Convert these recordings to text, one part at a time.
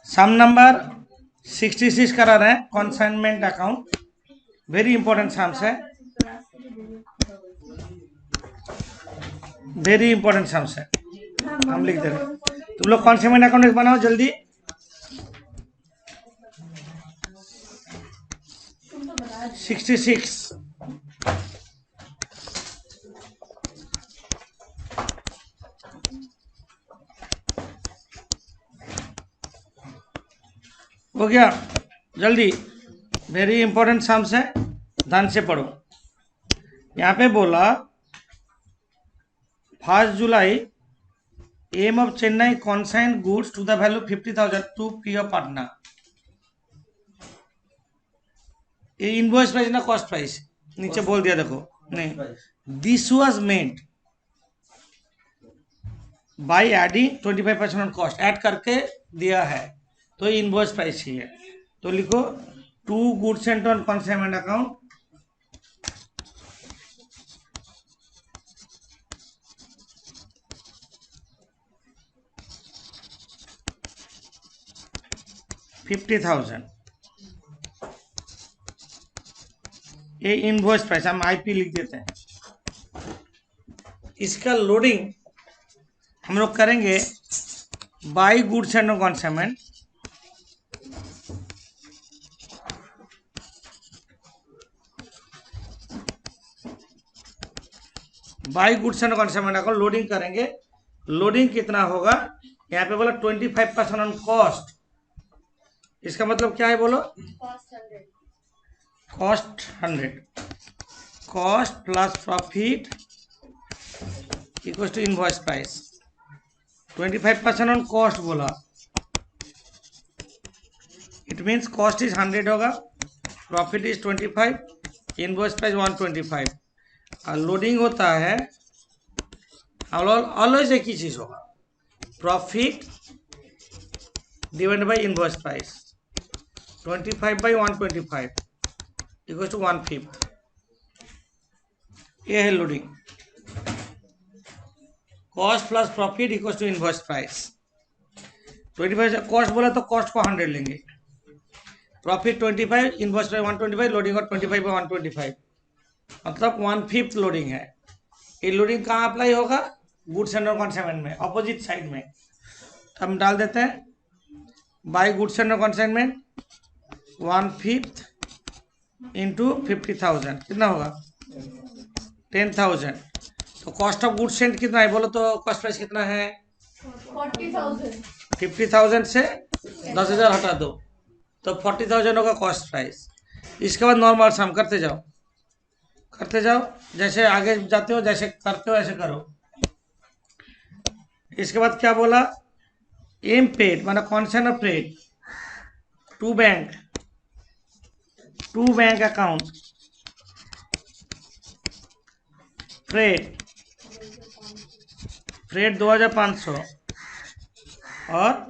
सम number 66 करा रहे हैं, consignment account, very important sums है, वेरी इंपॉर्टेंट सम्स है, हम लिख दे रहे हैं। तुम लोग कंसाइनमेंट अकाउंट बनाओ जल्दी। सिक्सटी सिक्स हो गया, जल्दी, वेरी इंपॉर्टेंट सम्स है, ध्यान से पढ़ो। यहाँ पे बोला 1 July M of Chennai consign goods to the value 50,000 to Priya partner. ये इनवॉइस प्राइस ना कॉस्ट प्राइस, नीचे बोल दिया देखो, नहीं, this was made by adding 25% on cost, add करके दिया है, तो इनवॉइस प्राइस ही है। तो लिखो to goods sent on consignment account, $50,000, ये इनवॉइस प्राइस, हम आईपी लिख देते हैं। इसका लोडिंग हम लोग करेंगे by goods and consignment, by goods and consignment account loading करेंगे। लोडिंग कितना होगा, यहाँ पे बोला 25% ऑन कॉस्ट, इसका मतलब क्या है बोलो, cost 100, cost plus profit equals to invoice price. 25% on cost बोला, इट मीन्स कॉस्ट इज 100 होगा, प्रॉफिट इज 25, इनवॉइस प्राइस 125, और लोडिंग होता है ऑलवेज एक ही चीज होगा, profit divided by invoice price, 25 by 125 equals to 1/5, ये है loading. Cost plus profit equals to invoice price. 25 cost बोला तो कॉस्ट को 100 लेंगे, प्रॉफिट 25, इनवॉइस प्राइस 125, लोडिंग और 25 by 125, मतलब 1/5 लोडिंग है। ये लोडिंग कहाँ अप्लाई होगा, गुड्स एंड कंसाइनमेंट में, अपोजिट साइड में। तो हम डाल देते हैं by goods and consignment 1/5 into 50,000 कितना होगा 10,000। तो कॉस्ट ऑफ गुड्स सेंट कितना है बोलो, तो कॉस्ट प्राइस कितना है 40,000। 50,000 से 10,000 हटा दो, तो 40,000 होगा कॉस्ट प्राइस। इसके बाद नॉर्मल सम करते जाओ, करते जाओ, जैसे आगे जाते हो जैसे करते हो ऐसे करो। इसके बाद क्या बोला, एम पेड माना consignee paid to bank account, freight 2,500 और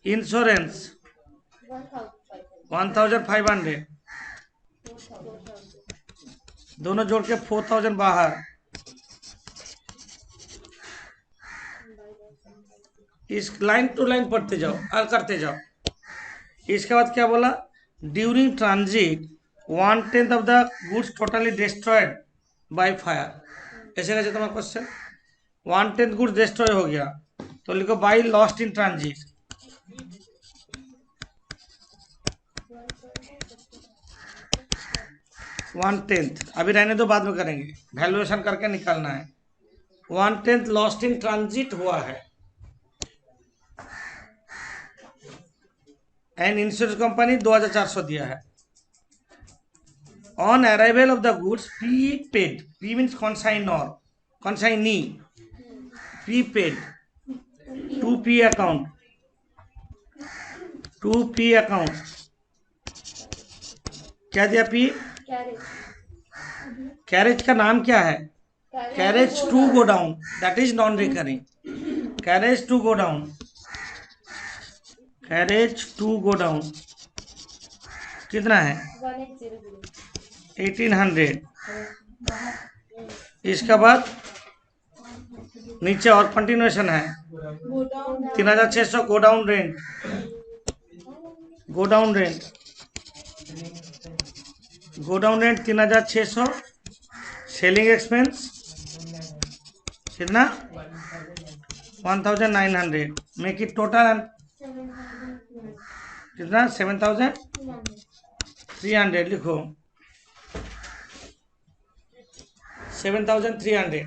इंश्योरेंस 1,500, दोनों जोड़ के 4,000 बाहर। इस लाइन टू लाइन पढ़ते जाओ और करते जाओ। इसके बाद क्या बोला, during transit 1/10 of the goods totally destroyed by fire. ऐसे कैसे तुम्हारा क्वेश्चन, 1/10 गुड्स डिस्ट्रॉय हो गया, तो लिखो by lost in transit, one tenth अभी रहने दो, बाद में करेंगे, वैल्यूएशन करके निकालना है। 1/10 लॉस्ट इन ट्रांजिट हुआ है, एंड इंश्योरेंस कंपनी 2,400 दिया है। On arrival of the goods prepaid, pre means consignor, consignee, prepaid to P account, to P account क्या दिया, पी कैरेज का नाम क्या है, carriage to godown, that is non recurring, carriage to godown, carriage to godown कितना है 1,800। इसके बाद नीचे और कंटिन्यूएशन है। Go down. 3600 go down rent, go down rent, go down rent 3600। Selling expense कितना 1900। मेक इट टोटल कितना 7300 लिखो 7300।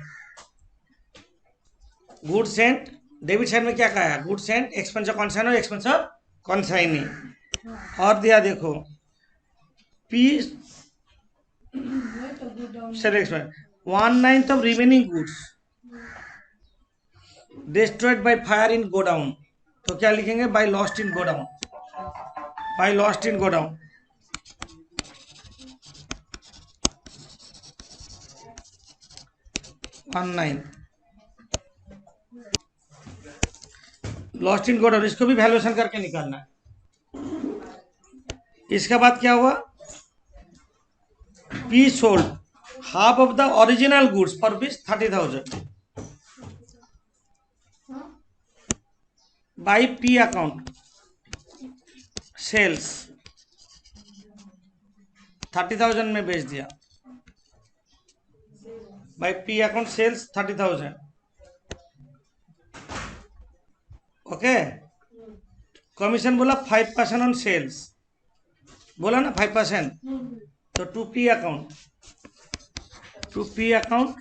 गुड सेंट डेबिट साइड में क्या कहा है, good sent expense of consignor expense of consignee. और दिया देखो P sale expense 1/9 of remaining goods destroyed by fire in godown. तो क्या लिखेंगे, by lost in godown, by lost in godown. Lost in godown, इसको भी वैल्यूएशन करके निकालना है। इसके बाद क्या हुआ, P sold half of the original goods for rupees 30,000 by P account sales 30,000 में बेच दिया, by P account sales 30,000। Okay, commission बोला 5% ऑन सेल्स, बोला ना 5%। तो टू पी अकाउंट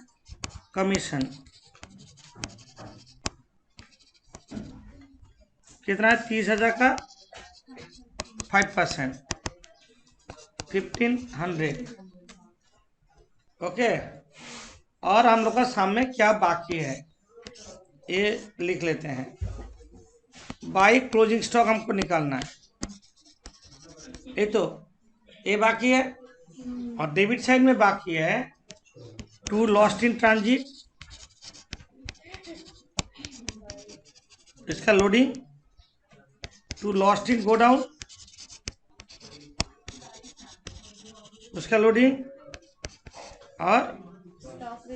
कमीशन कितना है, 30,000 का 5% 1500। ओके, और हम लोग का सामने क्या बाकी है ये लिख लेते हैं। बाई क्लोजिंग स्टॉक हमको निकालना है, ये तो ये बाकी है। और डेबिट साइड में बाकी है टू लॉस्ट इन ट्रांजिट, इसका loading, to lost in godown उसका लोडिंग, और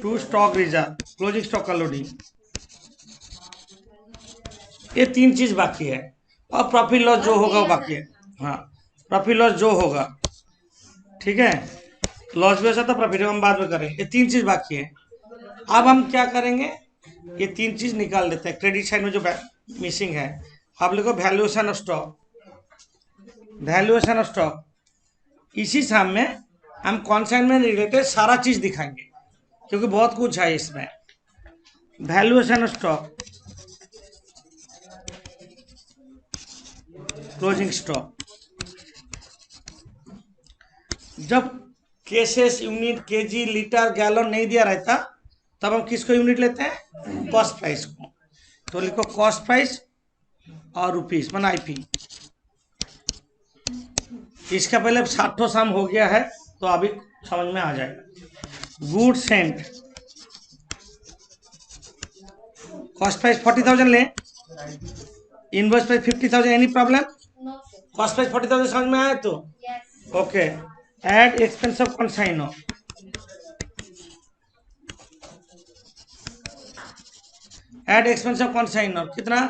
to stock reserve closing stock का लोडिंग। ये 3 चीज बाकी है। और प्रॉफिट लॉस जो होगा वो बाकी है। हाँ, प्रॉफिट लॉस जो होगा, ठीक है, लॉस भी हो सकता है, प्रॉफिट हम बाद में करेंगे। ये 3 चीज बाकी है। अब हम क्या करेंगे, ये 3 चीज निकाल देते हैं। क्रेडिट साइड में जो मिसिंग है, आप लिखो valuation of stock, valuation of stock. इसी साम में हम कॉन्साइनमेंट रिलेटेड सारा चीज दिखाएंगे, क्योंकि बहुत कुछ है इसमें। Valuation of stock, closing stock. जब cases, unit, KG, litre, gallon नहीं दिया रहता, तब हम किसको यूनिट लेते हैं, कॉस्ट प्राइस को। तो लिखो कॉस्ट प्राइस और रुपीस मन आईपी। इसका पहले 60 साम हो गया है, तो अभी समझ में आ जाएगा। गुड सेंट कॉस्ट प्राइस 40,000 ले, invoice price 50,000। Any problem, No, cost price 40,000 समझ में आया तो yes. Okay. Add expense of consignor, add expense of consignor कितना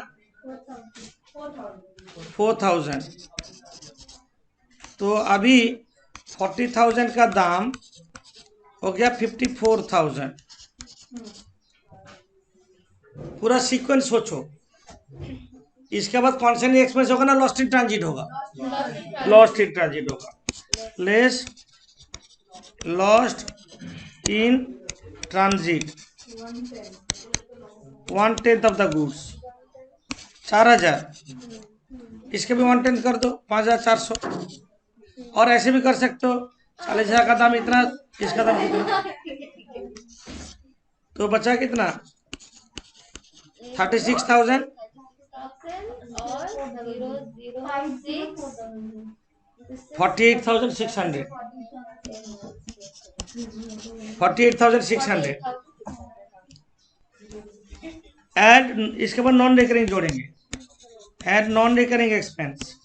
4,000। तो अभी 40,000 का दाम हो गया 54,000। पूरा सीक्वेंस सोचो। इसके बाद कौन सा नहीं एक्सपेंस होगा ना, लॉस्ट इन ट्रांजिट होगा, लॉस्ट इन ट्रांजिट होगा, less lost in transit 1/10 of the goods 4,000। इसके भी 1/10 कर दो 5,400। और ऐसे भी कर सकते हो, 40,000 का दाम इतना, इसका दाम कितना, तो बचा कितना 36,000 और 006 48,600 48,600। एड इसके बाद नॉन रिकरिंग जोड़ेंगे, add non recurring expense,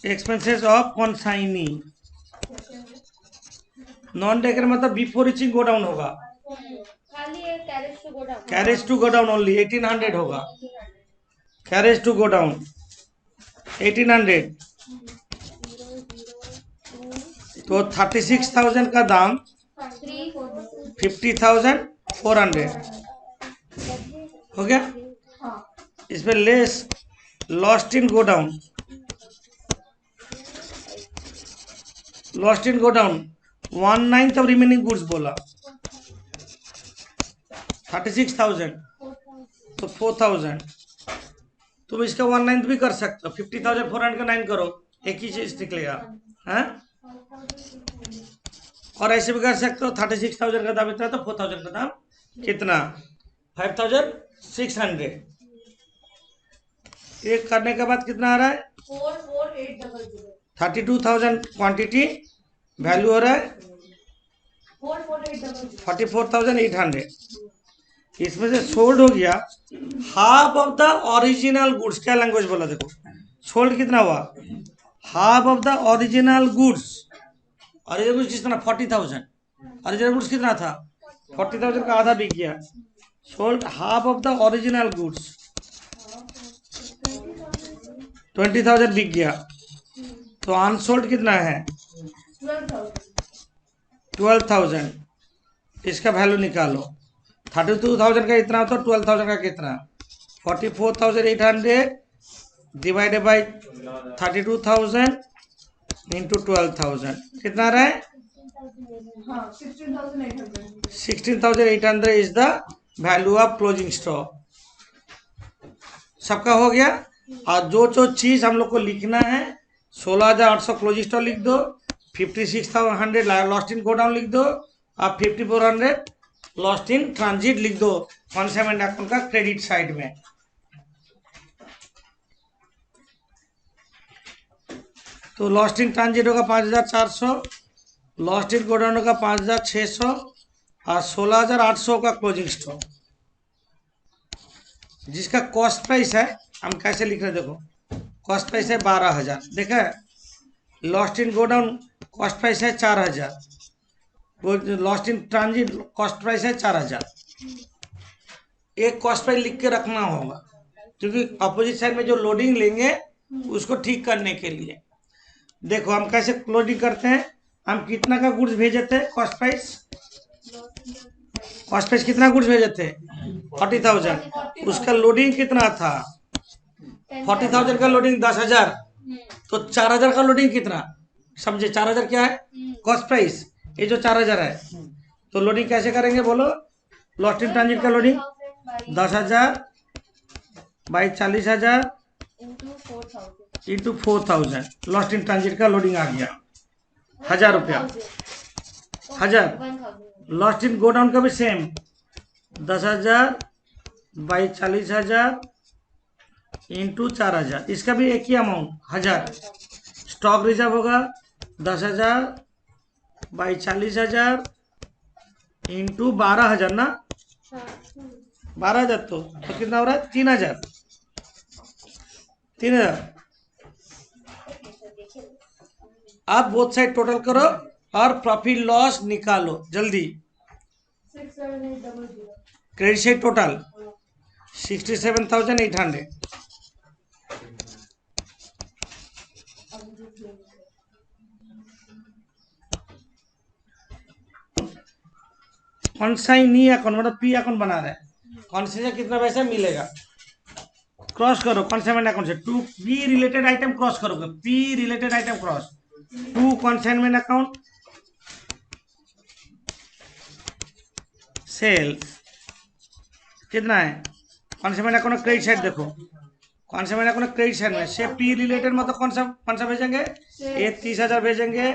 expenses of consignee non डेकर मतलब बिफोर रीचिंग गो डाउन होगा, खाली ये carriage to godown. Carriage to godown only 1800 होगा, कैरेज टू गो डाउन 1800। तो 36,000 का दाम 50,400 हो गया। इसमें less lost in go down, lost in go down 1/9 of remaining goods बोला, 36,000 तो 4,000। तुम इसका 1/9 भी कर सकते हो, 50,400 का 9 करो, एक ही चीज निकलेगा है। और ऐसे भी कर सकते हो, 36,000 का दाम इतना तो 4,000 का दाम कितना 5,600। एक करने के बाद कितना आ रहा है 32,000 क्वांटिटी, वैल्यू हो रहा है 44,800। इसमें से सोल्ड हो गया half of the original goods. क्या लैंग्वेज बोला देखो, सोल्ड कितना हुआ half of the original goods. Original goods कितना 40,000, ओरिजिनल गुड्स कितना था 40,000 का आधा बिक गया। Sold half of the original goods 20,000 बिक गया। तो अनसोल्ड कितना है 12,000। इसका वैल्यू निकालो, 32,000 का इतना तो 12,000 का कितना 44,800 डिवाइडेड बाई 32,000 इंटू 12,000 कितना रहा है 16,800 is the value of closing stock. सबका हो गया। और जो चीज हम लोग को लिखना है 16,800 क्लोजिंग स्टॉक लिख दो, 56,100 लॉस्ट इन गोडाउन लिख दो, और 5,400 लॉस्ट इन ट्रांजिट लिख दो कंसाइनमेंट अकाउंट का क्रेडिट साइड में। तो लॉस्ट इन ट्रांजिट होगा 5,400, लॉस्ट इन गोडाउन होगा 5,600 और 16,800 का क्लोजिंग स्टॉक, जिसका कॉस्ट प्राइस है हम कैसे लिख रहे हैं देखो, कॉस्ट प्राइस है 12,000। देखा lost in godown cost price है 4,000, lost in transit cost price है 4,000। एक कॉस्ट प्राइस लिख के रखना होगा, क्योंकि अपोजिट साइड में जो लोडिंग लेंगे उसको ठीक करने के लिए। देखो हम कैसे लोडिंग करते हैं, हम कितना का गुड्स भेजे थे कॉस्ट प्राइस, कॉस्ट प्राइस कितना गुड्स भेजे थे 40,000, उसका लोडिंग कितना था 40,000 का लोडिंग 10,000, तो 4,000 का लोडिंग कितना समझे, 4,000 क्या है कॉस्ट प्राइस, ये जो 4,000 है। तो लोडिंग कैसे करेंगे बोलो, लॉस्ट इन ट्रांजिट का loading 10,000 by 40,000 into 4,000, lost in transit का लोडिंग आ गया 1,000 रुपया 1,000। लॉस्ट इन गोडाउन का भी सेम 10,000 बाई 40,000 इंटू 4,000, इसका भी एक ही अमाउंट 1,000। स्टॉक रिजर्व होगा 10,000 बाई 40,000 इंटू 12,000 ना, 12,000 तो कितना हो रहा है 3,000 3,000। आप बोथ साइड टोटल करो और प्रॉफिट लॉस निकालो जल्दी। Credit side total 67,800, consignee account मतलब पी अकाउंट बना रहे हैं, कॉन्साइन कितना पैसा मिलेगा क्रॉस करो कॉन्साइनमेंट अकाउंट से, to P related item cross करोगे, P related item cross to consignment account sales कितना है कॉन्साइनमेंट अकाउंट क्रेडिट साइड देखो, कॉन्साइनमेंट अकाउंट क्रेडिट साइड में से पी रिलेटेड मतलब कौन सा भेजेंगे, ये 30,000 भेजेंगे,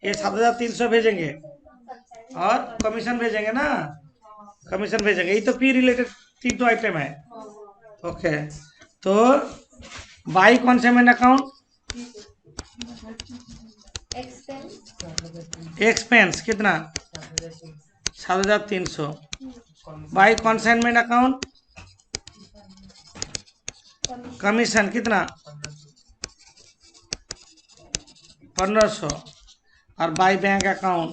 ये 7,300 भेजेंगे और कमीशन भेजेंगे ना, कमीशन भेजेंगे, ये तो पी रिलेटेड 3 आइटम है। ओके तो बाई कॉन्साइनमेंट अकाउंट एक्सपेंस कितना 7,300 बाई कॉन्साइनमेंट अकाउंट कमीशन कितना 1,500 और by bank account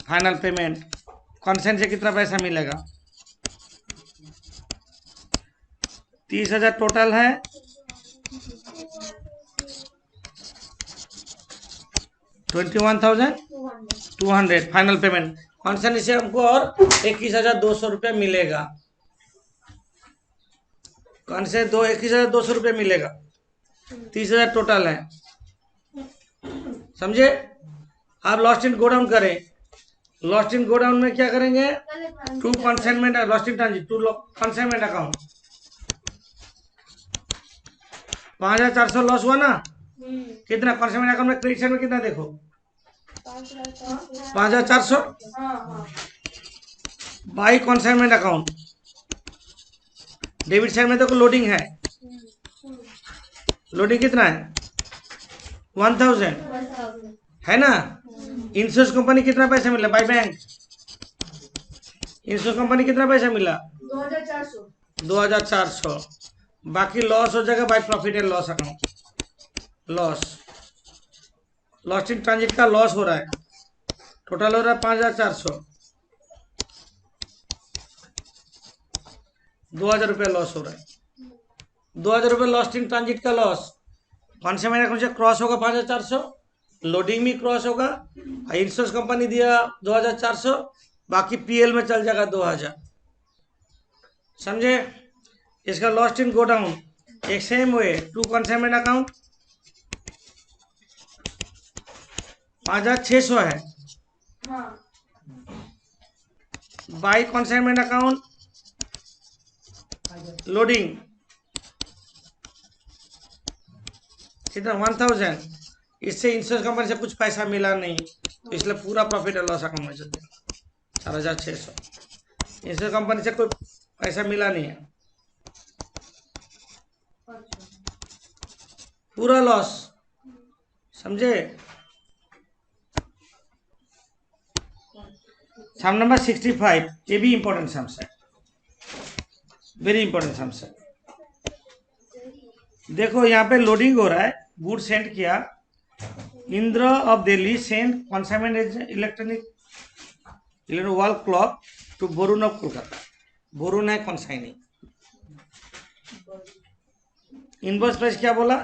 final payment consignee से कितना पैसा मिलेगा? 30,000 टोटल है, 21,200 फाइनल पेमेंट कॉन्सेंट से हमको और 21,200 रुपया मिलेगा। कॉन्सेंट 21,200 रुपया मिलेगा, 30,000 टोटल है, समझे? आप लॉस्ट इन गोडाउन करें, लॉस्ट इन गोडाउन में क्या करेंगे? To consignment lost in transit, to consignment account. 5,400 loss हुआ ना? कितना कंसाइनमेंट अकाउंट में क्रेडिट साइड में कितना देखो? 5,400 by consignment account. Debit side में देखो लोडिंग है, लोडिंग कितना है? 1,000 है ना? इंश्योरेंस कंपनी कितना पैसा मिला बाय बैंक? इंश्योरेंस कंपनी कितना पैसा मिला? 2,400। बाकी लॉस हो जाएगा by profit and loss account. Lost in transit का लॉस हो रहा है, टोटल हो रहा है 5,400। 2,000 रुपया लॉस हो रहा है, 2,000 रुपये लॉस्ट इन ट्रांजिट का लॉस। कंसाइनमेंट अकाउंट से क्रॉस होगा 5,400, लोडिंग भी क्रॉस होगा, इंश्योरेंस कंपनी दिया 2,400, बाकी पीएल में चल जाएगा 2,000, समझे? इसका लॉस्ट इन गोडाउन एक same way, to consignment account 5,600 है, बाई कंसाइनमेंट अकाउंट लोडिंग कितना? 1,000। इससे इंश्योरेंस कंपनी से कुछ पैसा मिला नहीं, तो इसलिए पूरा प्रॉफिट और लॉस अकाउंट में चल जाएगा 4,600। इंश्योरेंस कंपनी से कोई पैसा मिला नहीं है, पूरा लॉस, समझे? सम नंबर 65, ये भी इंपॉर्टेंट सम्स है, वेरी इंपॉर्टेंट सम्स है। देखो यहाँ पे लोडिंग हो रहा है, गुड सेंड किया, Indra of Delhi send consignment electronic wall clock to Barun of Kolkata. Barun है कंसाइनिंग। इनवॉइस प्राइस क्या बोला?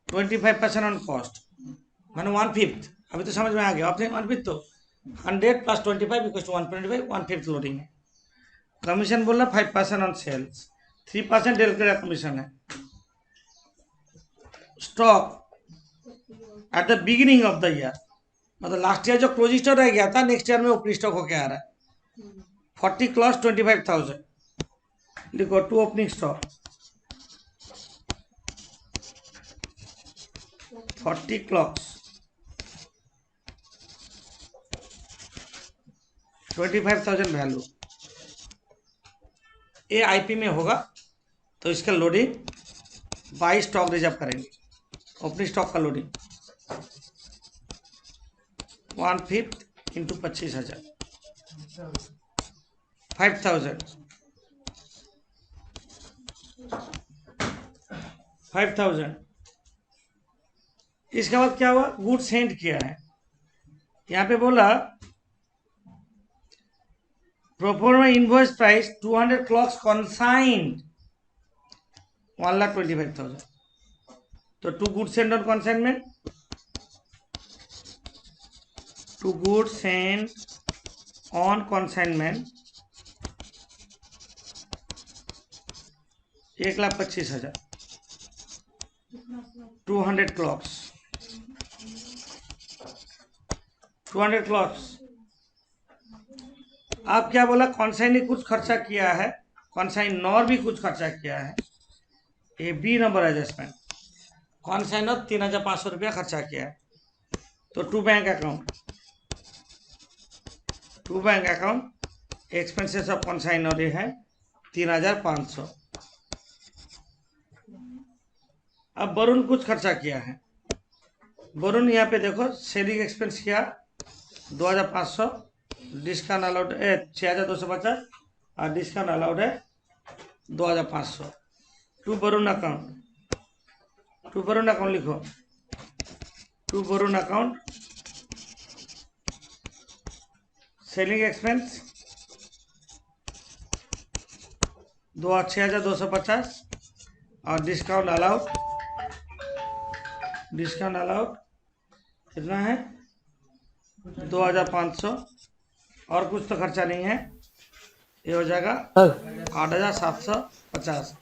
25% ऑन कॉस्ट, माने 1/5। अभी तो समझ में आ गया आपने? 1/5 तो 100 प्लस 25 इक्वल्स टू 125, 1/5 लोडिंग है। कमीशन बोला 5% ऑन सेल्स, 3% डेल का कमीशन है। Stock at the beginning of the year, मतलब लास्ट ईयर जो क्लोजिंग स्टॉक रह गया था, नेक्स्ट ईयर में ओपनिंग स्टॉक होके आ रहा है। 40 क्लॉस 25,000 लिखो, to opening stock 40 clocks 25,000 value. ये आईपी में होगा तो इसका लोडिंग बाई स्टॉक रिजर्व करेंगे। ओपनिंग स्टॉक का लोडिंग 1/5 इंटू 25,000, 5,000। इसके बाद क्या हुआ? गुड सेंड किया है, यहाँ पे बोला proforma invoice price 200 clocks consigned 1,25,000। तो to good send on consignment, to good send on consignment 1,25,000, 200 clocks, 200 clocks. आप क्या बोला? कॉन्साइन ने कुछ खर्चा किया है, कॉन्साइन नॉर भी कुछ खर्चा किया है। ये बी नंबर एडजस्टमेंट, कॉन्साइन और 3,500 रुपया खर्चा किया है। तो to bank account, to bank account expenses of consign और ये है 3,500। अब वरुण कुछ खर्चा किया है, वरुण यहाँ पे देखो सेलिंग एक्सपेंस किया 2,500, डिस्काउंट अलाउड 6,250 और डिस्काउंट अलाउड है 2,500। To Varun account, to Varun account लिखो, to Varun account selling expense 6250 और डिस्काउंट अलाउड कितना है 2500 और कुछ तो खर्चा नहीं है, ये हो जाएगा 8750।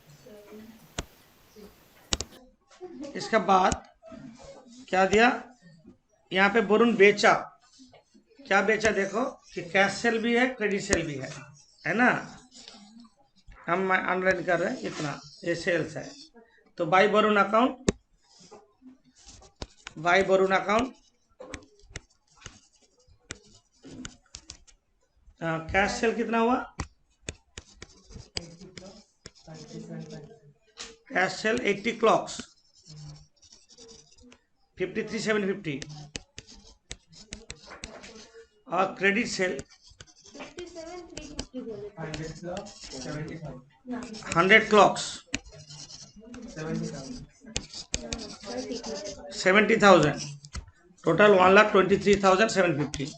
इसके बाद क्या दिया यहाँ पे वरुण बेचा, क्या बेचा देखो कि कैश सेल भी है क्रेडिट सेल भी है ना, हम ऑनलाइन कर रहे हैं इतना, ये सेल्स है। तो by Varun account cash sale कितना हुआ, कैश सेल 80 क्लॉक्स 53,750 और क्रेडिट सेल 57,350 बोले थे। 100 क्लॉक्स 70,000 टोटल 1,23,750।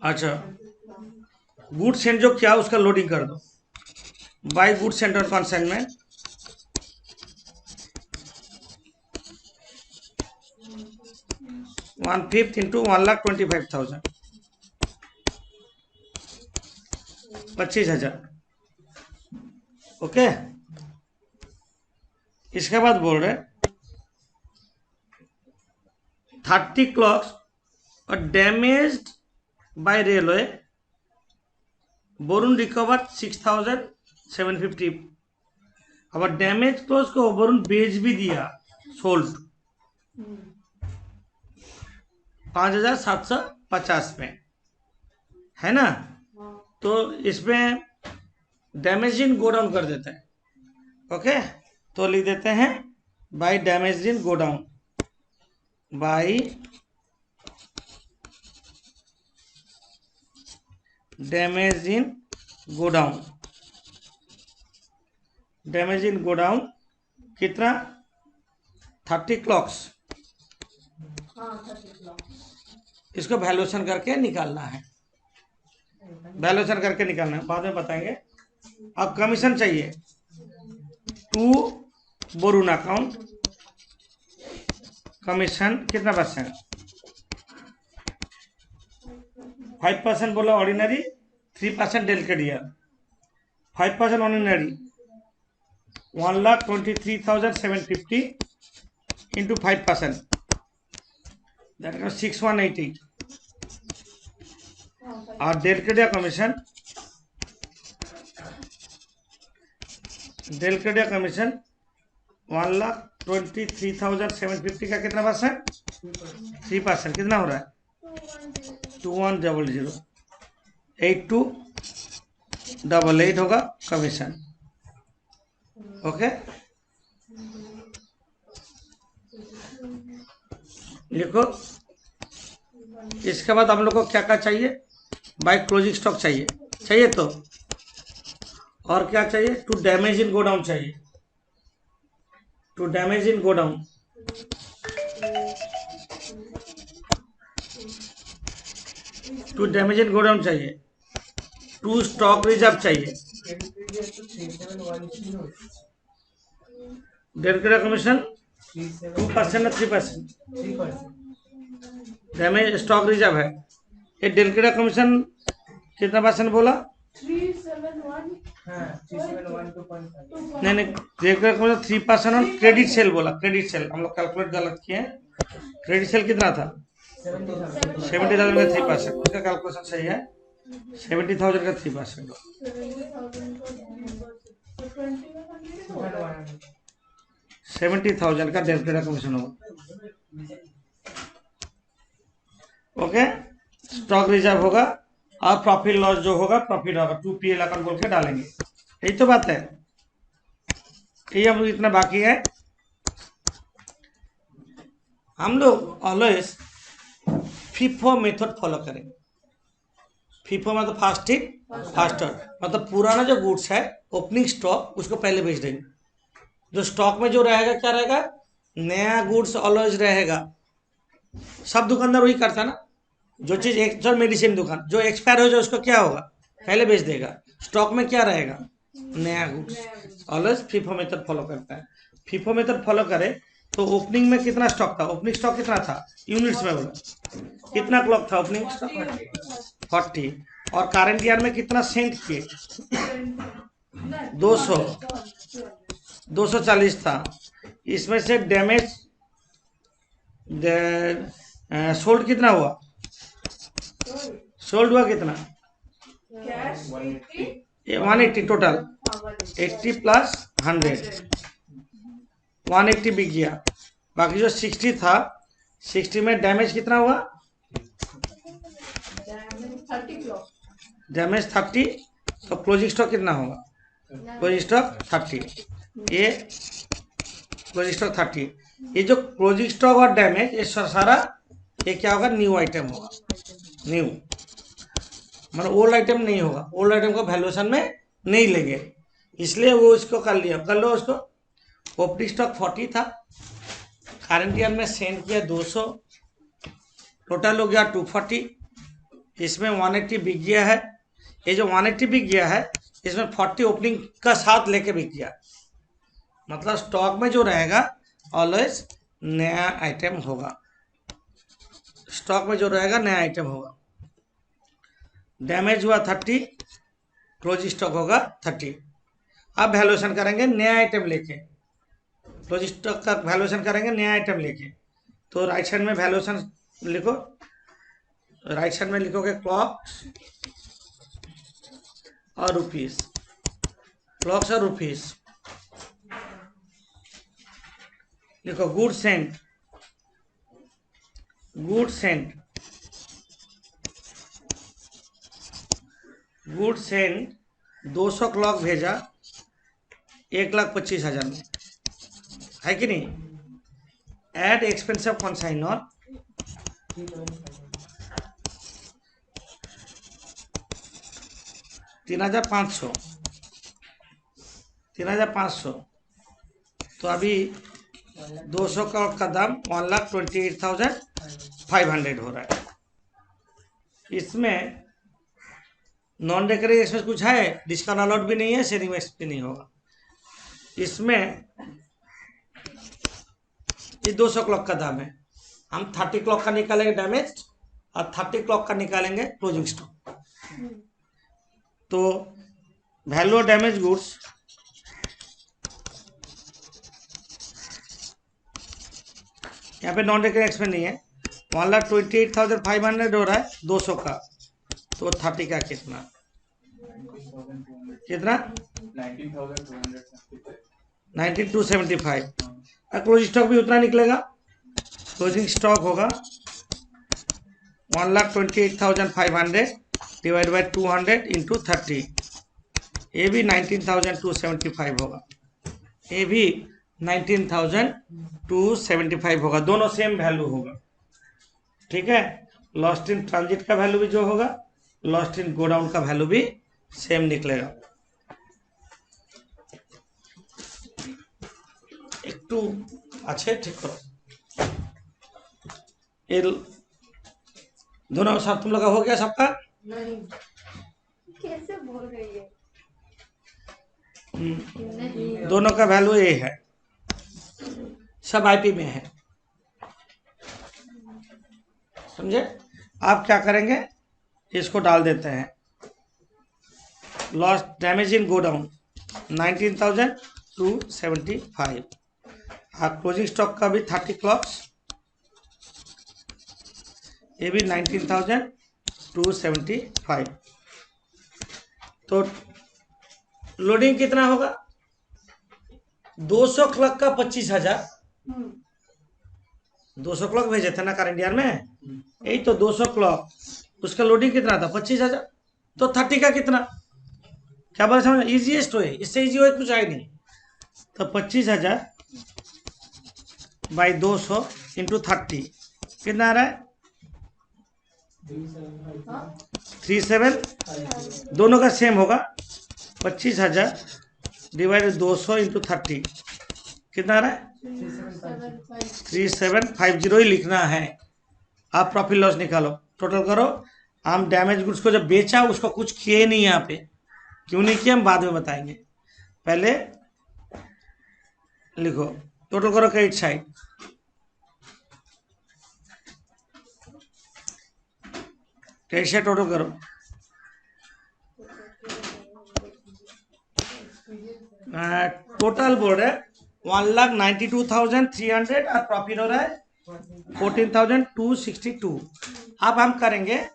अच्छा गुड सेंड जो क्या उसका लोडिंग कर दो, बाय गुड सेंड और कॉन्साइनमेंट 1/5 इंटू 1,25,000 25,000। ओके, इसके बाद बोल रहे 30 क्लॉक्स और damaged bye railway Varun recover 6,750। अब डैमेज क्लॉक्स को वरुण बेच भी दिया, सोल्ड 5,750 में, है ना। तो इसमें डैमेज इन गो डाउन कर देते हैं। ओके, तो लिख देते हैं bye damage in go down, bye damage in go down, damage in godown कितना 30 क्लॉक्स, इसको वैल्यूएशन करके निकालना है, वैल्यूएशन करके निकालना है, बाद में बताएंगे। अब कमीशन चाहिए टू वरुण अकाउंट, कमीशन कितना परसेंट 5% बोला ordinary, 3% delicate year, 5% ordinary 1,23,750 into 5%, that is 6,180 और delicate year commission, delicate year commission 1,23,750 का कितना परसेंट 3%, कितना हो रहा है 2100, 8288 होगा कमीशन। ओके, लिखो। इसके बाद हम लोग को क्या क्या चाहिए, बाय क्लोजिंग स्टॉक चाहिए तो, और क्या चाहिए to damage in godown चाहिए, to damage in godown, to damage in godown चाहिए, टू स्टॉक रिजर्व चाहिए, डेलिकेट कमीशन 2% ना 3%, डैमेज स्टॉक रिजर्व है, ये डेलिकेट कमीशन कितना परसेंट बोला 371 नहीं डेलिकेट कमीशन 3% और क्रेडिट सेल बोला, क्रेडिट सेल हम लोग कैलकुलेट गलत किए हैं, क्रेडिट सेल कितना था 70,000 का 3%, उसका कैलकुलेशन सही है 70,000 का 3%, 70,000 का डेलिकेट कमीशन होगा। ओके, स्टॉक रिजर्व होगा और प्रॉफिट लॉस जो होगा प्रॉफिट होगा 2PL अकाउंट बोल के डालेंगे, यही तो बात है, ये अब इतना बाकी है। हम लोग ऑलवेज फीफो मेथड फॉलो करेंगे, फीफो मतलब फास्टर, मतलब पुराना जो गुड्स है ओपनिंग स्टॉक उसको पहले बेच देंगे, जो स्टॉक में जो रहेगा क्या रहेगा नया गुड्स ऑलवेज रहेगा, सब दुकानदार वही करता ना, जो चीज एक जो मेडिसिन दुकान जो एक्सपायर हो जाए उसको क्या होगा, पहले बेच देगा, स्टॉक में क्या रहेगा, नया goods. Always FIFO method follow करता है। फीफो मेथड फॉलो करे तो ओपनिंग में कितना स्टॉक था, ओपनिंग स्टॉक कितना था यूनिट्स में बोला, कितना क्लॉक था ओपनिंग स्टॉक 40, और करंट ईयर में कितना सेंट किए 200 240 था। इसमें से डैमेज सोल्ड कितना हुआ, सोल्ड हुआ कितना, कैश 80 ये 180 टोटल, 80 प्लस 100 180 बिक गया। बाकी जो 60 था 60 में डैमेज कितना हुआ, 30 क्लॉक डैमेज 30, तो क्लोजिंग स्टॉक कितना होगा, क्लोजिंग स्टॉक 30, ये क्लोजिंग स्टॉक 30, ये जो क्लोजिंग स्टॉक और डैमेज ये सारा ये क्या होगा, न्यू आइटम होगा, न्यू मतलब ओल्ड आइटम नहीं होगा, ओल्ड आइटम को वैल्यूएशन में नहीं लेंगे, इसलिए वो इसको कर लिया, कर लो उसको। ओपनिंग स्टॉक 40 था, करंट ईयर में सेंड किया 200, टोटल हो गया 240, इसमें 180 बिक गया है, ये जो 180 बिक गया है इसमें 40 ओपनिंग का साथ लेके बिक गया, मतलब स्टॉक में जो रहेगा ऑलवेज नया आइटम होगा, स्टॉक में जो रहेगा नया आइटम होगा। डैमेज हुआ 30, क्लोज स्टॉक होगा 30। अब वैल्यूएशन करेंगे नया आइटम लेके, क्लोज स्टॉक का वैल्यूएशन करेंगे नया आइटम लेके, तो राइट साइड में वैल्यूएशन लिखो, राइट साइड में लिखोगे क्लॉक्स और रुपीस, क्लॉक्स और रुपीस लिखो। Good sent, good sent, good sent 200 clock भेजा 1,25,000 में, है कि नहीं। एड एक्सपेंसिव कॉन्साइनर 3,500, 3,500, तो अभी 200 का दाम 1,28,500 हो रहा है। इसमें नॉन रेकरिंग एक्सपेंस कुछ है, डिस्काउंट अलाउड भी नहीं है, सेलिंग एक्सपेंस भी नहीं होगा। इसमें ये 200 क्लॉक का दाम है, हम 30 क्लॉक का निकालेंगे डैमेज और 30 क्लॉक का निकालेंगे क्लोजिंग स्टॉक, तो वैल्यू ऑफ डैमेज गुड्स यहाँ पे नॉन रेकरिंग एक्सपेंस नहीं है, 1,28,500 हो रहा है 200 का, तो 30 का कितना, कितना 19,275, और क्लोजिंग स्टॉक भी उतना निकलेगा, क्लोजिंग स्टॉक होगा 1,28,500 डिवाइड बाई 200 इंटू 30, ये भी 19,275 होगा, ये भी 19,275 होगा, दोनों सेम वैल्यू होगा, ठीक है। लॉस्ट इन ट्रांजिट का वैल्यू भी जो होगा, लॉस्ट इन गोडाउन का वैल्यू भी सेम निकलेगा। একটু আছে ঠিক करो, ये दोनों साथ तुम लोग का हो गया सबका, नहीं कैसे बोल रही है दोनों का वैल्यू ये है, सब आईपी में है, समझे। आप क्या करेंगे, इसको डाल देते हैं, लॉस डैमेज इन गोडाउन 19,275, और क्लोजिंग स्टॉक का भी 30 क्लॉक्स, ये भी 19,275, तो लोडिंग कितना होगा, 200 क्लॉक का 25,000, 200 क्लॉक भेजे थे ना करंट ईयर में, यही तो 200 क्लॉक, उसका लोडिंग कितना था 25,000, तो 30 का कितना, क्या बोले समझ, इजीएस्ट हो, इससे इजी हो कुछ है नहीं, तो 25,000 बाई 200 इंटू 30 कितना आ रहा है 37, दोनों का सेम होगा, 25,000 डिवाइड 200 इंटू 30 कितना आ रहा है 3750 ही लिखना है, आप प्रॉफिट लॉस निकालो, टोटल करो। हम डैमेज गुड्स को जब बेचा उसको कुछ किए नहीं, यहाँ पे क्यों नहीं किया हम बाद में बताएंगे, पहले लिखो टोटल करो credit side. Credit side total करो, टोटल बोल रहे 1,92,300 और प्रॉफिट हो रहा है 14,262। अब हम करेंगे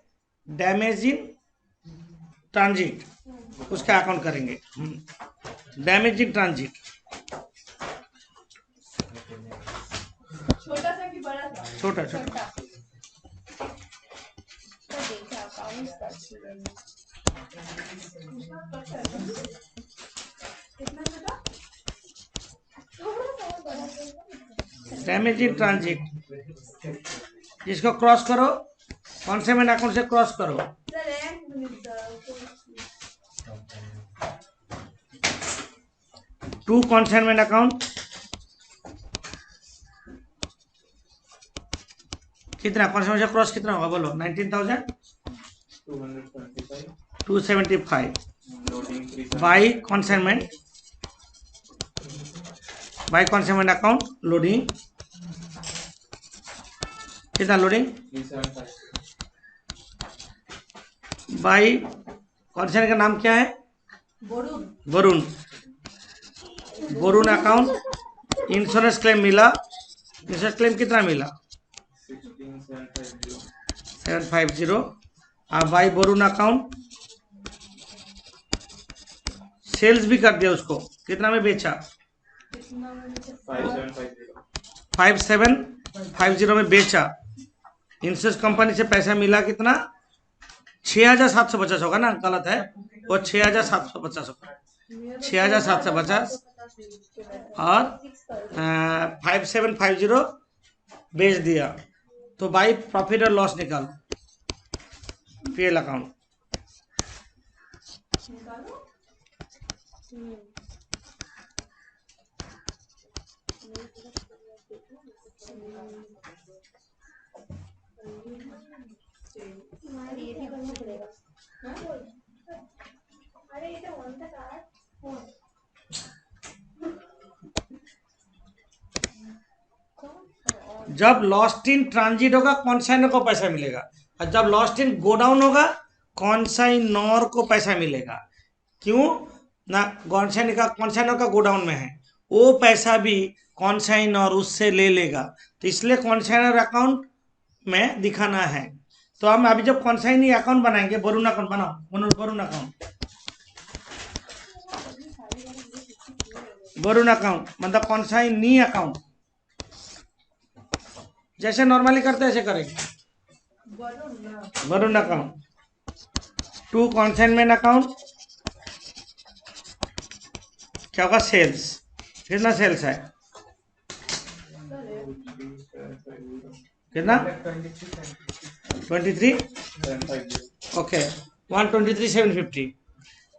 डैमेज इन ट्रांजिट, उसका अकाउंट करेंगे। डैमेज इन ट्रांजिट छोटा सा कि बड़ा सा? छोटा छोटा। तो देखा अकाउंट करती है कितना छोटा? थोड़ा सा बड़ा सा। डैमेज इन ट्रांजिट जिसको क्रॉस करो, कॉन्सेमेंट अकाउंट से क्रॉस करो। सर एक मिनट टू कॉन्सेमेंट अकाउंट कितना, कॉन्सेमेंट से क्रॉस कितना होगा बोलो? 19,275 by कॉन्सेमेंट, by consignment account loading कितना लोडिंग? बाई कॉन्सेमेंट का नाम क्या है? Varun. Varun. Varun account insurance claim मिला, इंश्योरेंस क्लेम कितना मिला? 750। अब बाई वरुण अकाउंट सेल्स भी कर दिया उसको, कितना में बेचा? 5750 में बेचा। इंश्योरेंस कंपनी से पैसा मिला कितना? 6,750 होगा ना, गलत है वो 6,750 होगा, 6,750 और 5750 बेच दिया। तो भाई प्रॉफिट और लॉस निकाल, पीएल अकाउंट। ये भी करना पड़ेगा। अरे ये तो वन तक आ जब लॉस्ट इन ट्रांजिट होगा कॉन्साइनर को पैसा मिलेगा, और जब लॉस्ट इन गोडाउन होगा कॉन्साइनर को पैसा मिलेगा। क्यों ना? कॉन्साइनर का गोडाउन में है, वो पैसा भी कॉन्साइनर उससे ले लेगा, तो इसलिए कॉन्साइनर अकाउंट में दिखाना है। तो हम अभी जब कॉन्साइनी अकाउंट बनाएंगे, वरुण अकाउंट बनाओ, वरुण अकाउंट, वरुण अकाउंट मतलब कॉन्साइनी अकाउंट, जैसे नॉर्मली करते हैं ऐसे करेंगे। Varun account to consignment account क्या होगा? सेल्स। कितना सेल्स है? कितना? 23। ओके 123,750।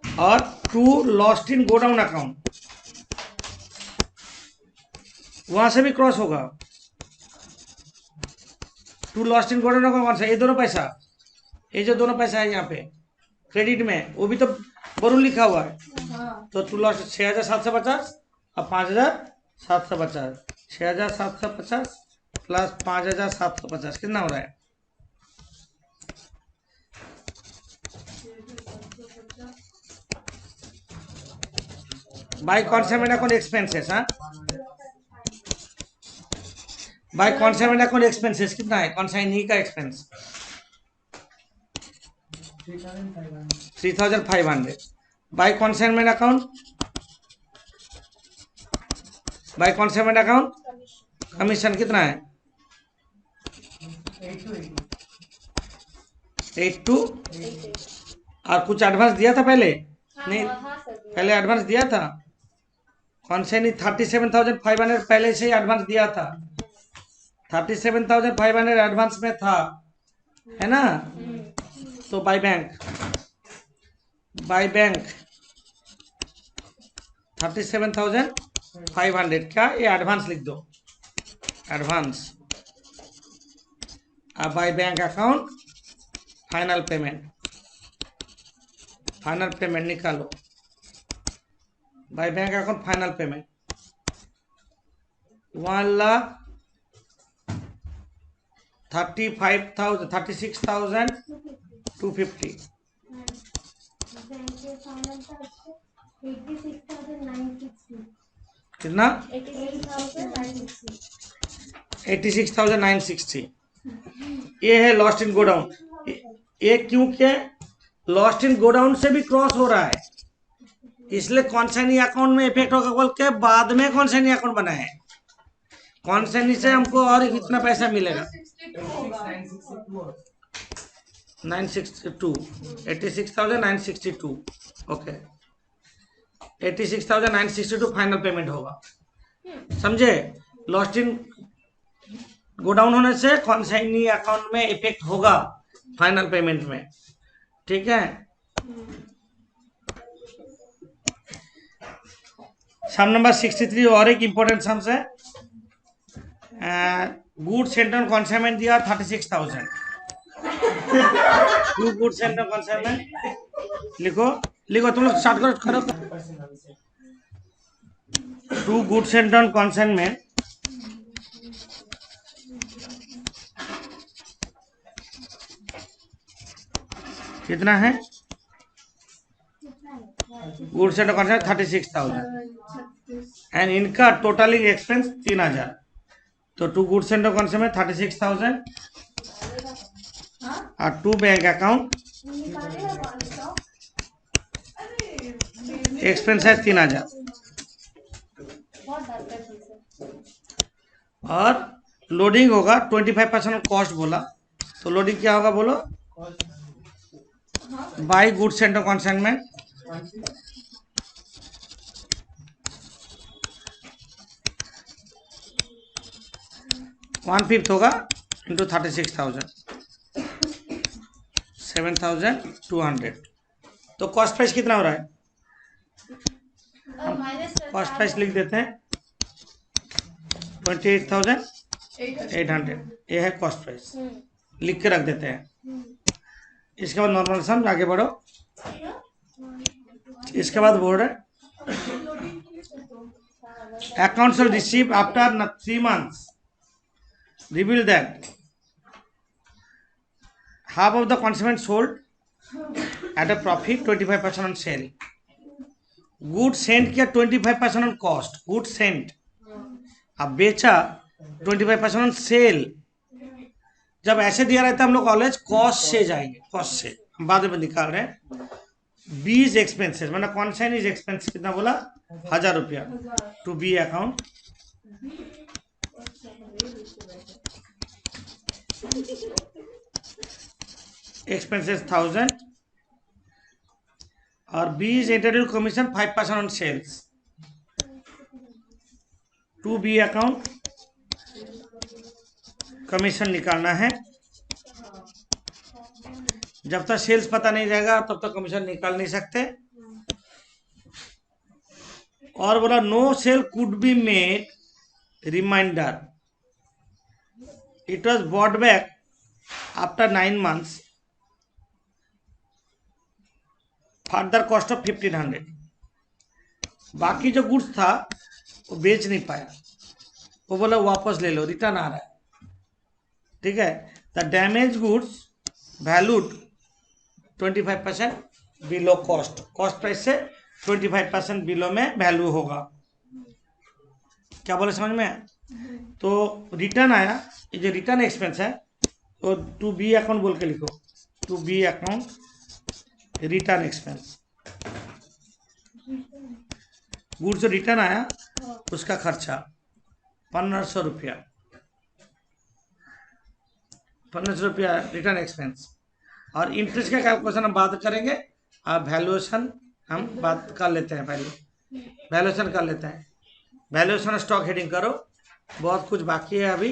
और to lost in godown account, वहां से भी क्रॉस होगा। To lost in godown account कौन सा? ये दोनों पैसा, ये जो दोनों पैसा है यहाँ पे क्रेडिट में, वो भी तो वरुण लिखा हुआ है। तो टू लॉस्ट 6,750 और 5,750, 6,750 प्लस 5,750 कितना हो रहा है? बाई कॉन्सेमेंट अकाउंट एक्सपेंसेस, हाँ बाई कॉन्सेमेंट अकाउंट एक्सपेंसेस कितना है? कॉन्साइनी का expense 3,500 by consignment account, by consignment account commission कितना है? 82। और कुछ एडवांस दिया था पहले? नहीं, पहले एडवांस दिया था। कौन से नहीं? 37,500 पहले से ही एडवांस दिया था, 37,500 एडवांस में था, है ना? तो बाय बैंक 37,500 क्या? ये एडवांस लिख दो, एडवांस अब by bank account final payment निकालो। By bank account final payment 1,36,250 bank के फाइनल था 86,960 कितना 86,960 86,960 ये है लॉस्ट इन गोडाउन। ये क्योंकि लॉस्ट इन गोडाउन से भी क्रॉस हो रहा है, इसलिए कॉन्साइनी अकाउंट में इफेक्ट होगा बोल के बाद में कॉन्साइनी अकाउंट बना है। कॉन्साइनी से हमको और कितना पैसा मिलेगा 962 86,962 ओके 86,962 फाइनल पेमेंट होगा, समझे। लॉस्ट इन गोडाउन होने से कॉन्साइनी अकाउंट में इफेक्ट होगा फाइनल पेमेंट में, ठीक है। सम नंबर 63 और एक इंपॉर्टेंट सम्स है। गुड सेंटर कॉन्साइनमेंट दिया 36,000। टू गुड सेंटर कॉन्साइनमेंट लिखो तुम लोग स्टार्ट करो। टू गुड सेंटर कॉन्साइनमेंट कितना है? गुड सेंटर कॉन्साइनमेंट 36,000 एंड इनका टोटलिंग एक्सपेंस 3,000। तो टू गुड सेंटर कॉन्साइनमेंट 36,000 और टू बैंक अकाउंट एक्सपेंस है 3,000 और लोडिंग होगा 25% कॉस्ट बोला, तो लोडिंग क्या होगा बोलो? By good centre consignment one fifth होगा इंटू 36,000 7,200। तो कॉस्ट प्राइस कितना हो रहा है? कॉस्ट प्राइस लिख देते हैं 28,800। ये है कॉस्ट प्राइस, लिख के रख देते हैं। इसके बाद नॉर्मल सम आगे बढ़ो। इसके बाद बोर्ड है accounts receive after 3 months reveal that half of the consignment sold at a profit 25% on sale। Good sent किया 25% ऑन कॉस्ट, गुड सेंट। अब बेचा 25% ऑन सेल। जब ऐसे दिया रहता है हम लोग कॉलेज कॉस्ट से जाएंगे, कॉस्ट से हम बाद में निकाल रहे हैं। बीज एक्सपेंसेस मतलब कॉन्साइनीज एक्सपेंस कितना बोला? 1,000 रुपया टू बी अकाउंट। एक्सपेंसेस 1,000 और B's interview commission 5% on sales to B account. कमीशन निकालना है, जब तक सेल्स पता नहीं रहेगा तब तक कमीशन निकाल नहीं सकते। और बोला no sale could be made reminder, it was bought back after 9 months further cost of 1,500। बाकी जो गुड्स था वो बेच नहीं पाया, वो बोला वापस ले लो, रिटर्न आ रहा है, ठीक है। The damage goods valued 25% below cost, cost price से 25% बिलो में वैल्यू होगा। क्या बोले समझ में? तो रिटर्न आया, ये जो रिटर्न एक्सपेंस है तो टू बी अकाउंट बोल के लिखो, to B account return expense. Goods return आया उसका खर्चा 1,500 रुपया, 1,500 रुपया रिटर्न एक्सपेंस। और इंटरेस्ट का कैलकुलेशन हम बात करेंगे, और वैल्यूएशन हम बात कर लेते हैं। पहले वैल्यूएशन कर लेते हैं। वैल्यूएशन स्टॉक हेडिंग करो, बहुत कुछ बाकी है अभी।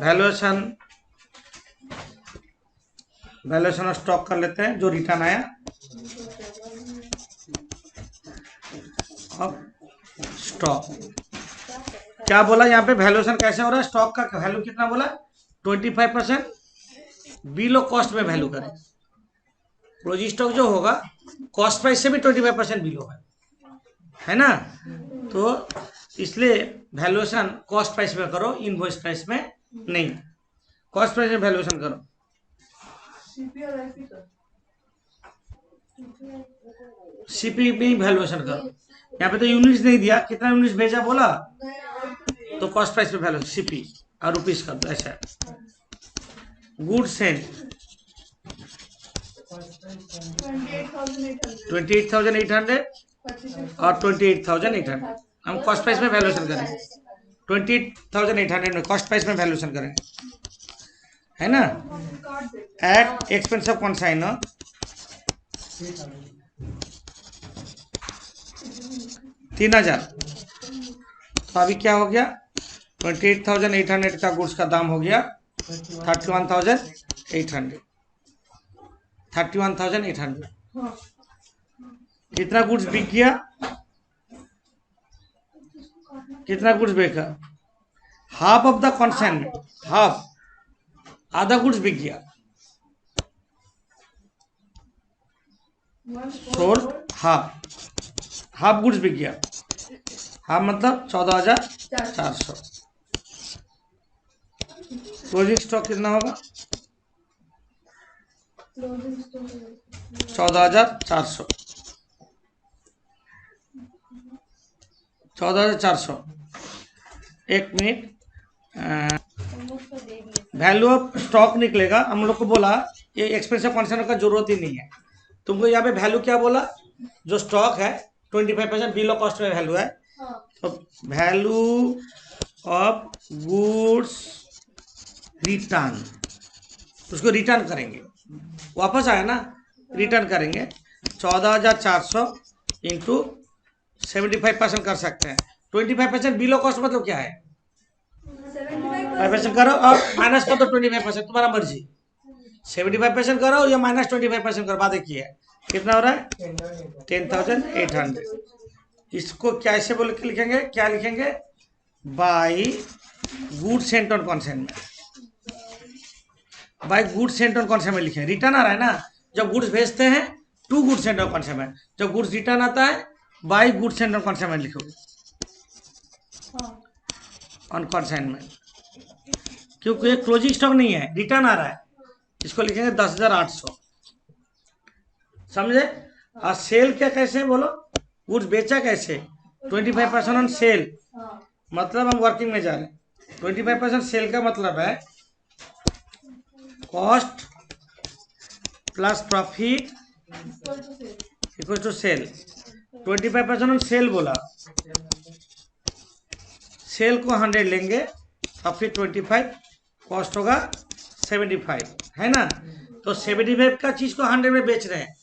वैल्यूएशन स्टॉक कर लेते हैं जो रिटर्न आया। अब स्टॉक क्या बोला यहाँ पे? वैल्यूएशन कैसे हो रहा है? स्टॉक का वैल्यू कितना बोला? 25% बिलो कॉस्ट में वैल्यू करें। क्लोजिंग स्टॉक जो होगा कॉस्ट प्राइस से भी 25% बिलो है ना। तो इसलिए वैल्यूएशन कॉस्ट प्राइस में करो, इनवॉइस प्राइस में नहीं। कॉस्ट प्राइस में वैल्यूएशन करो। सीपी में वैल्यूएशन करो। यहाँ पे तो यूनिट्स नहीं दिया, कितना यूनिट्स भेजा बोला, तो कॉस्ट प्राइस में वैल्यू सीपी और रुपीस कर दो ऐसा। गुड सेल 28,800 और 28,800 हम कॉस्ट प्राइस में वैल्यूएशन करेंगे। 28,800 में कॉस्ट प्राइस में वैल्यूएशन करेंगे, है ना। At expense of consignor 3,000। तो अभी क्या हो गया, 28,800 का गुड्स का दाम हो गया 31,800। 31,800 कितना गुड्स बिक गया, कितना गुड्स बिका, half of the consignment, half, आधा गुड्स बिक गया। सोल्ड हाफ गुड्स बिक गया। हाफ मतलब 14,400। क्लोजिंग स्टॉक कितना होगा, 14,400। 14,400। एक मिनट, वैल्यू ऑफ स्टॉक निकलेगा। हम लोग को बोला ये एक्सपेंसिव कॉन्साइनर का जरूरत ही नहीं है। तुमको यहाँ पे वैल्यू क्या बोला, जो स्टॉक है 25% बिलो कॉस्ट में वैल्यू है। तो वैल्यू ऑफ गुड्स रिटर्न, उसको रिटर्न करेंगे, वापस आया ना, रिटर्न करेंगे। 14,400 इंटू 75% कर सकते हैं। 25% बिलो कॉस्ट मतलब क्या है, 5% करो और माइनस कर दो 25%, तुम्हारा मर्जी। 75% करो या माइनस 25% करो, बात एक ही है। कितना हो रहा है 10,800। इसको कैसे बोल के लिखेंगे, क्या लिखेंगे, by goods sent on consignment. By goods sent on consignment लिखे, रिटर्न आ रहा है ना, जब गुड्स भेजते हैं to goods sent on consignment, जब गुड्स रिटर्न आता है by goods sent on consignment लिखोगे, ऑन कॉन्साइनमेंट। क्योंकि ये क्लोजिंग स्टॉक नहीं है, रिटर्न आ रहा है, इसको लिखेंगे 10,800। समझे। और सेल क्या कैसे बोलो, गुड्स बेचा कैसे, 25% ऑन सेल, मतलब हम वर्किंग में जा रहे हैं। 25% सेल का मतलब है cost plus profit equal to sale. 25% on sale बोला, सेल को 100 लेंगे, प्रॉफिट 25, कॉस्ट होगा 75, है ना। तो 75 का चीज को 100 में बेच रहे हैं,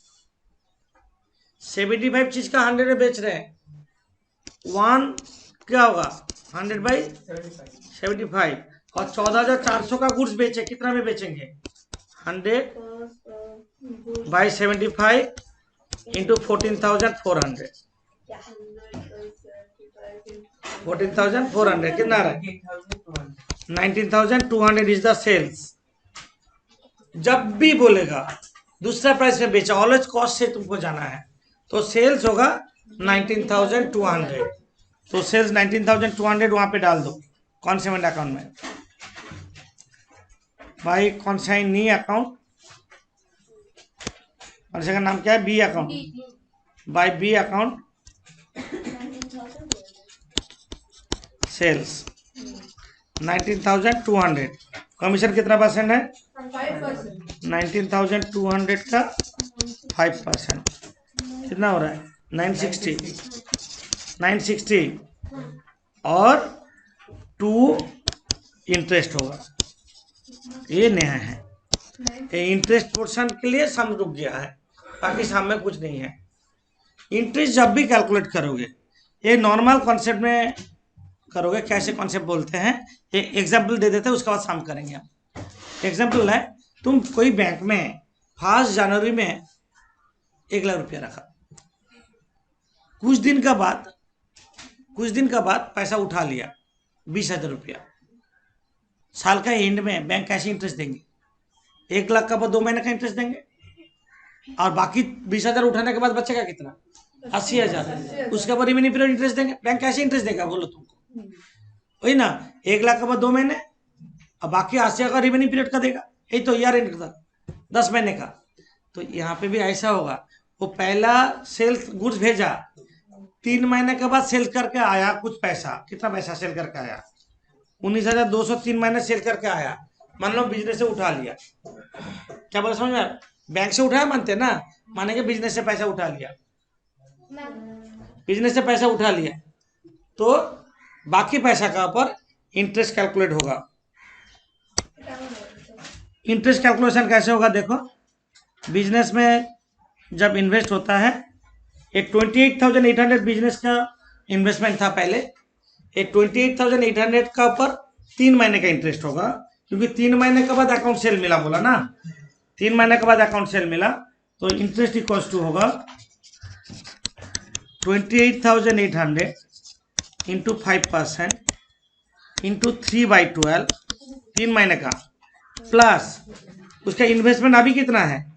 75 चीज का 100 में बेच रहे हैं। 1 क्या होगा 100/75, और 14,400 का गुड्स बेचे, कितना में बेचेंगे 100/75 इंटू 14,400। 14,400 कितना रहा, 19,200 इज द सेल्स। जब भी बोलेगा दूसरा प्राइस में बेचा, ऑलवेज कॉस्ट से तुमको जाना है, तो सेल्स होगा 19,200। तो सेल्स 19,200 वहां पे डाल दो कॉन्साइनमेंट अकाउंट में, भाई कॉन्साइनी अकाउंट, कॉन्साइन का नाम क्या है, B account, by B account sales 19,200। Commission कितना परसेंट है, 19,200 का 5%, कितना हो रहा है 960 और 2 इंटरेस्ट होगा। ये नया है, ये इंटरेस्ट पोर्शन के लिए सम रुक गया है, बाकी सम में कुछ नहीं है। इंटरेस्ट जब भी कैलकुलेट करोगे ये नॉर्मल कॉन्सेप्ट में करोगे। कैसे कॉन्सेप्ट बोलते हैं, एक एग्जाम्पल दे देते हैं, उसके बाद सम करेंगे हम। एग्जाम्पल है, तुम कोई बैंक में 1 जनवरी में 1 लाख रुपया रखा, कुछ दिन का बाद पैसा उठा लिया 20,000 रुपया, साल का एंड में बैंक कैसे इंटरेस्ट देंगे? 1 लाख का ऊपर 2 महीने का इंटरेस्ट देंगे, और बाकी 20,000 उठाने के बाद बचेगा कितना? 80,000। उसके ऊपर रिमेनिंग पीरियड इंटरेस्ट देंगे। बैंक कैसे इंटरेस्ट देगा बोलो तुमको? वही ना, 1 लाख का ऊपर 2 महीने और बाकी 80,000 का रिमेनिंग पीरियड का देगा। यही तो ईयर एंड का 10 महीने का। तो यहाँ पे भी ऐसा होगा, वो पहला सेल्स गुड्स भेजा, 3 महीने के बाद सेल करके आया कुछ पैसा। कितना पैसा सेल करके आया? 19,200 3 महीने सेल करके आया। मान लो बिजनेस से उठा लिया, क्या बोला समझ में? बैंक से उठाया मानते ना, मानेंगे बिजनेस से पैसा उठा लिया, बिजनेस से पैसा उठा लिया, तो बाकी पैसा का ऊपर इंटरेस्ट कैलकुलेट होगा। इंटरेस्ट कैलकुलेशन कैसे होगा देखो, बिजनेस में जब इन्वेस्ट होता है, एक 28,800 बिजनेस का इन्वेस्टमेंट था पहले, एक 28,800 का ऊपर 3 महीने का इंटरेस्ट होगा, क्योंकि 3 महीने के बाद अकाउंट सेल मिला बोला ना, 3 महीने के बाद अकाउंट सेल मिला, तो इंटरेस्ट इक्वल्स टू होगा 28,800 इंटू 5% इंटू 3/12, 3 महीने का, प्लस उसका इन्वेस्टमेंट अभी कितना है?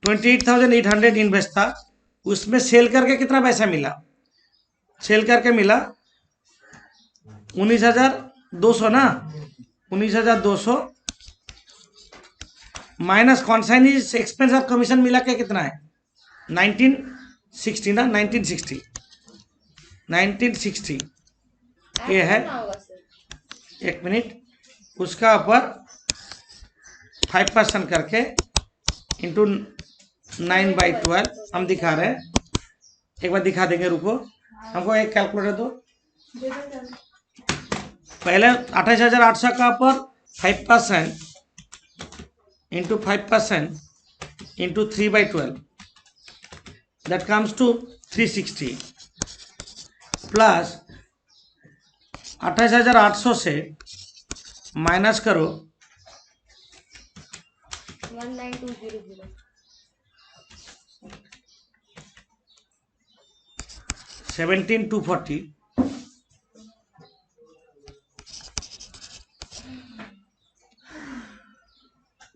28,800 इन्वेस्ट था, उसमें सेल करके कितना पैसा मिला? सेल करके मिला 19,200 ना, 19,200 माइनस कॉन्साइनीज एक्सपेंस ऑफ कमीशन मिला के कितना है? 1960 ना, 1960 ये है। एक मिनट, उसका ऊपर 5% करके इंटू 9/12 हम दिखा रहे हैं, एक बार दिखा देंगे, रुको हमको एक कैलकुलेटर दो। पहले 28,800 का ऊपर 5% into 5% into 3/12, that comes to 360, plus 28,800 से माइनस करो 19200 17,240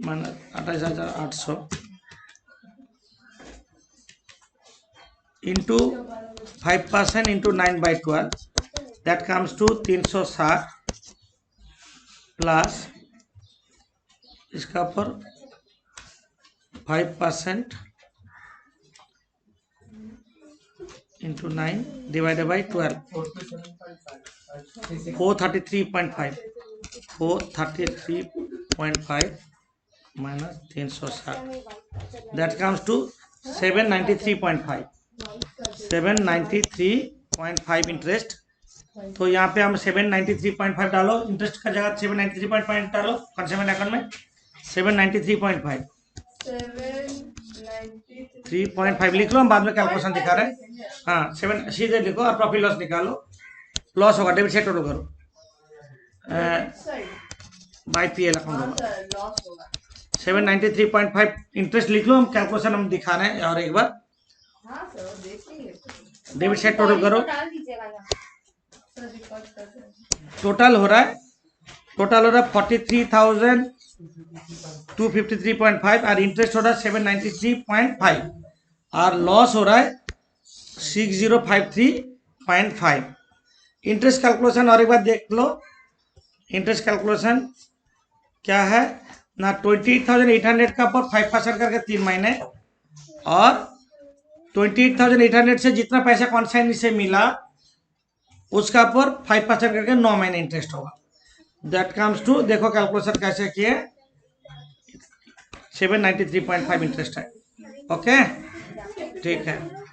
minus 28,800 into 5% into 9/12, that comes to 360, plus इसका पर 5% into 9 divided by 12, 433.5, 433.5 minus 360, that comes to 793.5, 793.5 interest. तो यहाँ पे हम 793.5 डालो, इंटरेस्ट का जगह 793.5 डालो कंज्यूमर अकाउंट में, 793.5 3.5 लिख लो, हम बाद में कैलकुलेशन दिखा रहे हैं। हाँ 7 सीधे लिखो और प्रॉफिट लॉस निकालो। लॉस होगा, डेबिट से टोटल करो बाई पी एल अकाउंट होगा 793.5 इंटरेस्ट लिख लो, हम कैलकुलेशन हम दिखा रहे हैं। और एक बार डेबिट से टोटल करो, टोटल हो रहा है 43,253.5 और इंटरेस्ट हो रहा है 793.5 और लॉस हो रहा है 6053.5। इंटरेस्ट कैलकुलेशन और एक बार देख लो, इंटरेस्ट कैलकुलेशन क्या है ना, 28,800 का पर 5% करके 3 महीने, और 28,800 से जितना पैसा कॉन्साइनी से मिला उसका पर 5% करके 9 महीने इंटरेस्ट होगा। दैट कम्स टू, देखो कैलकुलेशन कैसे किए, 793.5 इंटरेस्ट है। ओके ठीक है।